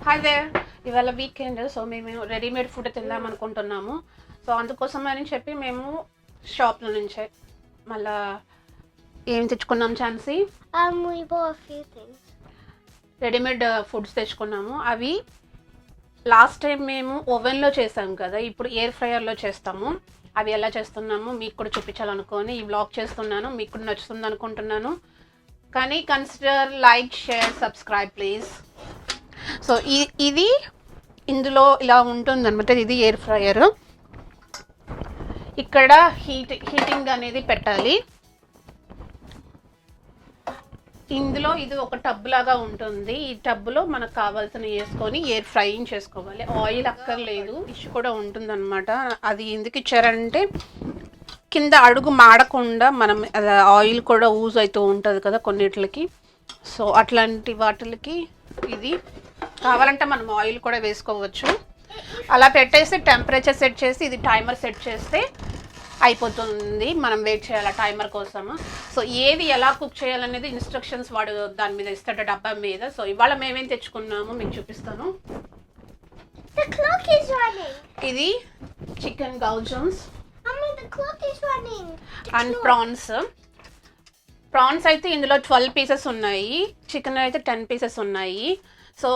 Hi there, ఇవాళ weekend. So మేము readymade food తిందాం అనుకుంటున్నాము. సో అందుకోసం అని చెప్పి మేము షాప్లో నుంచే మళ్ళా ఏం తెచ్చుకున్నాం ఛాన్సీ? We bought a few things. Readymade foods తెచ్చుకున్నాము. అవి లాస్ట్ టైం మేము ఓవెన్లో చేసాం కదా, ఇప్పుడు ఎయిర్ ఫ్రైయర్లో చేస్తాము. అవి ఎలా చేస్తున్నాము మీకు కూడా చూపించాలనుకొని ఈ బ్లాగ్ చేస్తున్నాను. మీకు కూడా నచ్చుతుంది అనుకుంటున్నాను. కానీ consider like, share, subscribe please. So ఇది ఇందులో ఇలా ఉంటుంది అనమాట. ఇది ఎయిర్ ఫ్రైయర్. ఇక్కడ హీటింగ్ అనేది పెట్టాలి. ఇందులో ఇది ఒక టబ్ లాగా ఉంటుంది. ఈ టబ్లో మనకు కావాల్సిన వేసుకొని ఎయిర్ ఫ్రైయింగ్ చేసుకోవాలి. ఆయిల్ అక్కర్లేదు. ఫిష్ కూడా ఉంటుంది అనమాట. అది ఎందుకు ఇచ్చారంటే కింద అడుగు మాడకుండా మనం ఆయిల్ కూడా యూజ్ అవుతూ ఉంటుంది కదా కొన్నిటికి. సో అట్లాంటి వాటికి ఇది కావాలంటే మనం ఆయిల్ కూడా వేసుకోవచ్చు. అలా పెట్టేసి టెంపరేచర్ సెట్ చేసి ఇది టైమర్ సెట్ చేస్తే అయిపోతుంది. మనం వెయిట్ చేయాలి టైమర్ కోసము. సో ఏది ఎలా కుక్ చేయాలనేది ఇన్స్ట్రక్షన్స్ వాడు దాని మీద ఇస్తాడు, డబ్బా మీద. సో ఇవాళ మేమేం తెచ్చుకున్నామో మీకు చూపిస్తాను. The clock is running. ఇది chicken goujons Mommy, the clock is running. And prawns అయితే ఇందులో 12 పీసెస్ ఉన్నాయి. చికెన్ అయితే 10 పీసెస్ ఉన్నాయి. సో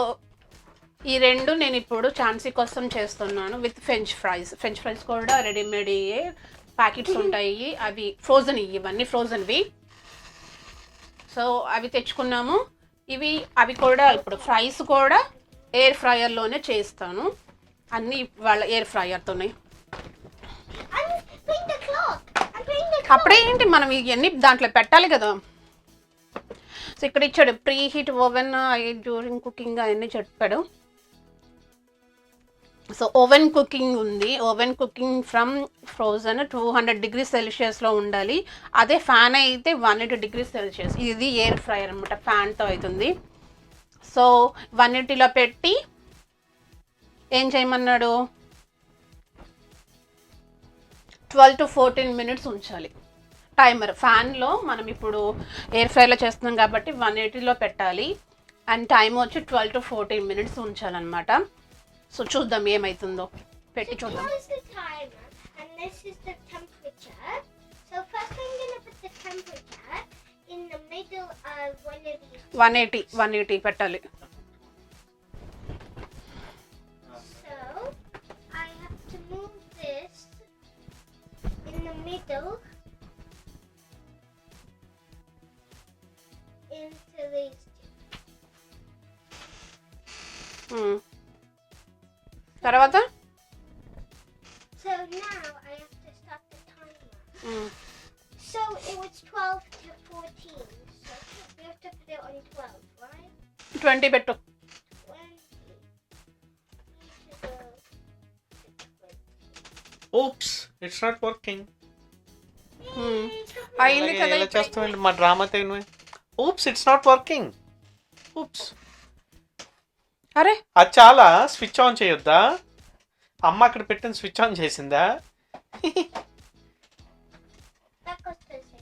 ఈ రెండు నేను ఇప్పుడు ఛాన్సీ కోసం చేస్తున్నాను విత్ ఫ్రెంచ్ ఫ్రైస్ కూడా రెడీమేడ్ ప్యాకెట్స్ ఉంటాయి. అవి ఫ్రోజన్, ఇవన్నీ ఫ్రోజన్వి. సో అవి తెచ్చుకున్నాము. అవి కూడా ఇప్పుడు ఫ్రైస్ కూడా ఎయిర్ ఫ్రైయర్లోనే చేస్తాను. అన్నీ వాళ్ళ ఎయిర్ ఫ్రైయర్తోనే. అప్పుడే ఏంటి మనం ఇవన్నీ దాంట్లో పెట్టాలి కదా. సో ఇక్కడ ఇచ్చాడు preheat oven during cooking అవన్నీ చెప్పాడు. సో ఓవెన్ కుకింగ్ ఉంది. Oven cooking from frozen 200 degrees Celsiusలో ఉండాలి. అదే ఫ్యాన్ అయితే 180 degrees Celsius. ఇది ఎయిర్ ఫ్రైయర్ అనమాట, ఫ్యాన్తో అవుతుంది. సో 180లో పెట్టి ఏం చేయమన్నాడు, 12 to 14 minutes ఉంచాలి టైమర్. ఫ్యాన్లో మనం ఇప్పుడు ఎయిర్ ఫ్రైలో చేస్తున్నాం కాబట్టి 180లో పెట్టాలి. అండ్ టైం వచ్చి 12 to 14 minutes ఉంచాలన్నమాట. సో చూద్దాం ఏమవుతుందో, పెట్టి చూద్దాం. This is the timer and this is the temperature. So first I'm going to put the temperature in the middle of one of these. 180 పెట్టాలి. So I have to move this in the middle into these two. తర్వాత So now I have to start the timer. So it was 12 to 14. So we have to put it on 12, right? 20 పెట్టు. 20. Need to go to 20. Oops, it's not working. అయింది కదా. ఎలా చేస్తామండి మా drama తెను. Oops, it's not working. Oops. అరే అది చాలా switch on చేయొద్దా? అమ్మ అక్కడ పెట్టిన స్విచ్ ఆన్ చేసిందా? That goes to the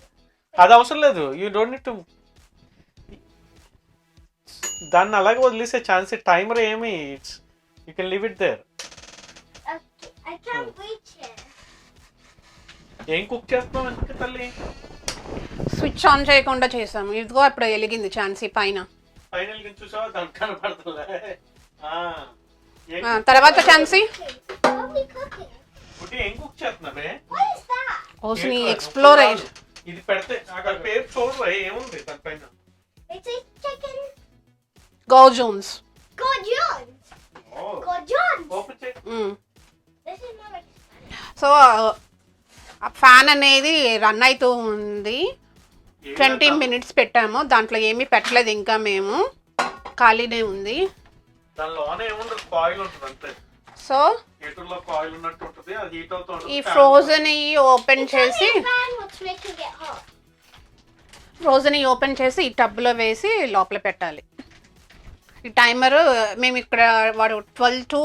అది అవసరం లేదు. యూ డోంట్ నీడ్ టు దాన్ని అలాగే వదిలేసే ఛాన్స్. టైమర్ ఏమి, you can leave it there. Okay, I can't reach it. ఏం కుక్ చేస్తున్నావు ఎందుకు తల్లి? స్విచ్ ఆన్ చేయకుండా చేసాము. ఇదిగో ఇప్పుడు వెలిగింది ఛాన్సీ పైన. ఫైనల్ గా చూసావా దానికి కనపడుతుందా? తర్వాత ఛాన్సీ What are we cooking? ఏం కుక్ చేస్తున్నావే? What is that? ఓస్ని ఎక్స్ప్లోరేషన్. ఇది పెడితే అక్కడ పేరు చూడవా ఏముంది దానిపైన? It's a chicken. గౌజన్స్. Gordons. Gordons. Open చేయి. This is more like Spanish. So ఆ ఫ్యాన్ అనేది రన్ అవుతూ ఉంది. 20 minutes పెట్టాము. దాంట్లో ఏమీ పెట్టలేదు ఇంకా, మేము ఖాళీనే ఉంది. దానిలోనే ఏముండదు, కాయిల్ ఉంటుంది అంతే. సో హీటర్లో కాయిల్ ఉన్నట్టు ఉంటుంది, అది హీట్ అవుతూ ఉంటుంది. ఈ ఫ్రోజన్ ఓపెన్ చేసి ఓపెన్ చేసి ఈ టబ్లో వేసి లోపల పెట్టాలి. ఈ టైమర్ మేము ఇక్కడ వాడు 12 to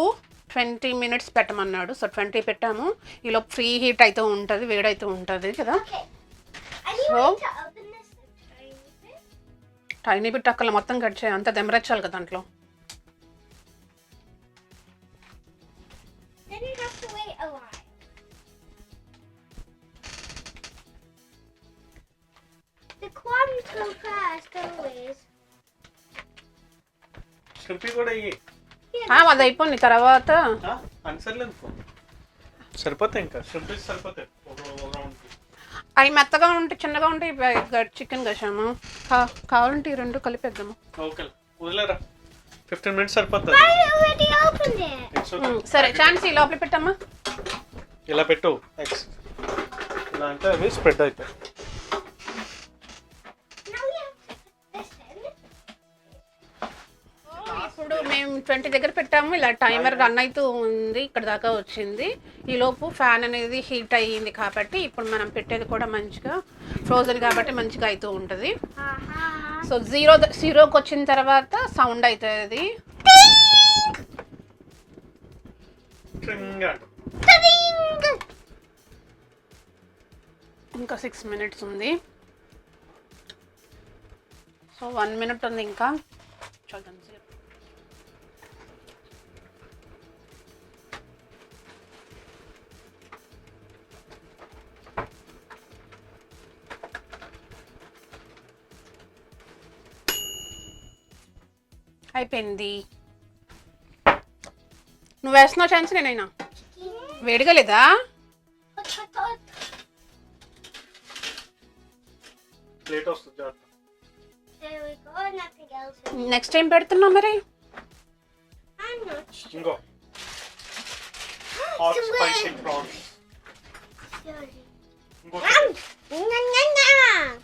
20 minutes పెట్టమన్నాడు. సో 20 పెట్టాము. ఈలో ఫ్రీ హీట్ అయితే ఉంటుంది, వేడైతే ఉంటుంది కదా. సో టైనీ బిట్ అక్కల మొత్తం కట్ చేయాలి, అంత దెమరచ్చాలి కదా దాంట్లో. so fast always. షింపి కూడా ఇయ్యి. అది అయిపోయింది తర్వాత అన్సర్లు అనుకో సరిపోతాయి, ఇంకా షింపి సరిపోతాయి ఒక రౌండ్కి. అవి మెత్తగా ఉంటే చిన్నగా ఉంటే చికెన్ కసాము కావాలంటే ఈ రెండు కలిపేద్దాము. ఓకే వదిలేరా, 15 minutes సరిపోతుంది. I already opened it. సరే ఛాన్సీ లోపల పెట్టమ్మా. ఇలా పెట్టు ఎక్స్, ఇలా అంటే అవి స్ప్రెడ్ అవుతాయి. Now we have to put this in. ఇప్పుడు మేము 20 దగ్గర పెట్టాము. ఇలా టైమర్ రన్ అవుతూ ఉంది, ఇక్కడ దాకా వచ్చింది. ఈలోపు ఫ్యాన్ అనేది హీట్ అయ్యింది కాబట్టి ఇప్పుడు మనం పెట్టేది కూడా మంచిగా ఫ్రోజన్ కాబట్టి మంచిగా అవుతూ ఉంటుంది. సో జీరోకి వచ్చిన తర్వాత సౌండ్ అవుతుంది. ఇంకా 6 minutes ఉంది. సో 1 minute ఉంది ఇంకా. చూద్దాం. అయిపోయింది. నువ్వు వేస్తున్నావు ఛాన్స్, నేనైనా వేడిగా లేదా? ప్లేట్ వస్తుంది జాగ్రత్త. There we go. Nothing else. Next time పెడుతున్నావు మరి. I'm not sure. ఇంకో హాట్ స్పైసీ ప్రాన్స్. ఇంకో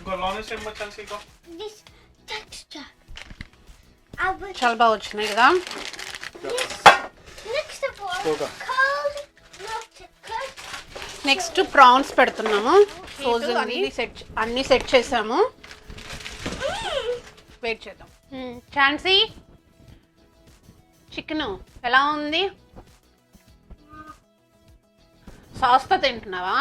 ఇంకో లోనెస్ ఏమో ఛాన్స్ ఇంకో. This texture. చాలా బాగా వచ్చినాయి కదా. Next of all, Slow-ga. cold milk to cook. Next prawns పెడుతున్నాము. ఫ్రోజన్ అన్ని సెట్ చేసాము. వెయిట్ చేద్దాం. ఛాన్సీ చికెన్ ఎలా ఉంది? సాస్తో తింటున్నావా?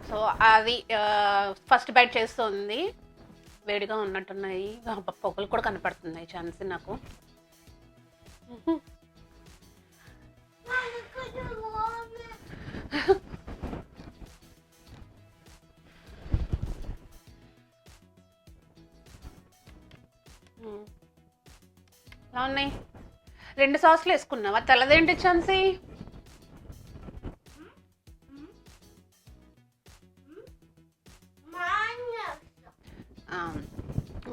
సో అది ఫస్ట్ బైట్ చేస్తుంది. వేడిగా ఉన్నట్టున్నాయి, పొగలు కూడా కనపడుతున్నాయి ఛాన్సీ నాకు. ఎలా ఉన్నాయి? 2 సాస్లు వేసుకున్నావా? తెల్లదేంటి ఛాన్సీ?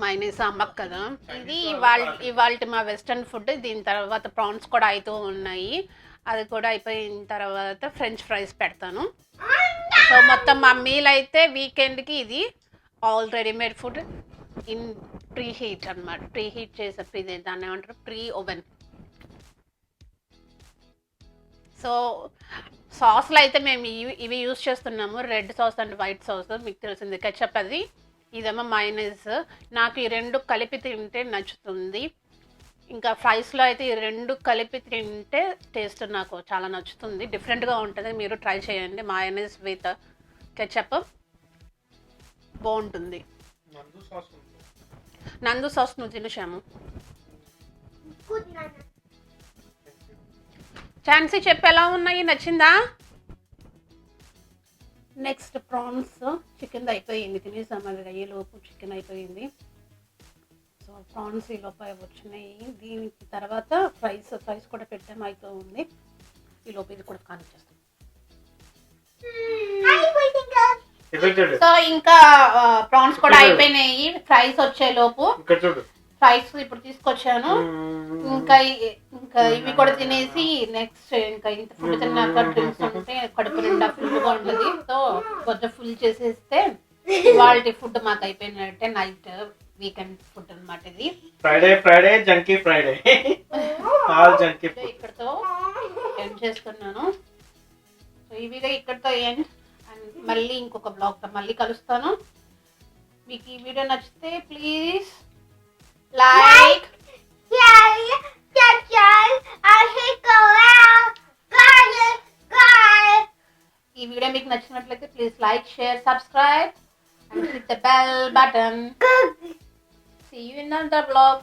మైనస్ అమ్మకు కదా. ఇది ఇవాళ మా వెస్టర్న్ ఫుడ్. దీని తర్వాత ప్రాన్స్ కూడా అవుతూ ఉన్నాయి. అది కూడా అయిపోయిన తర్వాత ఫ్రెంచ్ ఫ్రైస్ పెడతాను. సో మొత్తం మా మీల్ అయితే వీకెండ్కి ఇది all readymade food in pre heat అనమాట. ప్రీ హీట్ చేసే దాన్ని ఏమంటారు, ప్రీ ఓవెన్. సో సాస్లు అయితే మేము ఇవి యూజ్ చేస్తున్నాము. Red sauce and white sauce, మీకు తెలిసింది. కెచప్ అది, ఇదేమో మైనస్. నాకు ఈ రెండు కలిపి తింటే నచ్చుతుంది. ఇంకా ఫ్రైస్లో అయితే ఈ రెండు కలిపి తింటే టేస్ట్ నాకు చాలా నచ్చుతుంది. డిఫరెంట్గా ఉంటుంది, మీరు ట్రై చేయండి. మయోనైస్ విత్ కెచప్ బాగుంటుంది. నందు సాస్ నువ్వు తినేసాము. ఛాన్సీ చెప్పు ఎలా ఉన్నాయి, నచ్చిందా? నెక్స్ట్ ప్రాన్స్ చికెన్ అయిపోయింది, తినేసాము. అది అయ్యేలోపు చికెన్ అయిపోయింది. సో ప్రాన్స్ ఈ లోపల వచ్చినాయి. దీనికి తర్వాత ఫ్రైస్ కూడా పెట్టాము, అయిపో ఉంది. ఈ లోపు ఇది కూడా కానిచ్చేస్తాం. సో ఇంకా ప్రాన్స్ కూడా అయిపోయినాయి. ఫ్రైస్ వచ్చే లోపు ఫ్రైస్ ఇప్పుడు తీసుకొచ్చాను. ఇంకా ఇవి కూడా తినేసి నెక్స్ట్ ఇంకా ఇంత ఫుడ్ తిన్నాక డ్రింక్స్ ఉంటే కడుపు నిండా ఫుల్గా ఉంటుంది. సో కొంచెం ఫుల్ చేసేస్తే ఇవాళ ఫుడ్ మాకు అయిపోయినట్టే. నైట్ వీకెండ్ ఫుడ్ అనమాట ఇది. Friday junky Friday all junky. ఇక్కడతో ఎండ్ చేస్తున్నాను. సో ఇవిగా ఇక్కడతో ఎండ్. అండ్ మళ్ళీ ఇంకొక బ్లాగ్తో మళ్ళీ కలుస్తాను. మీకు ఈ వీడియో నచ్చితే ప్లీజ్ like, ఈ వీడియో మీకు నచ్చినట్లయితే please like, share, subscribe and hit the bell button. See you in another vlog.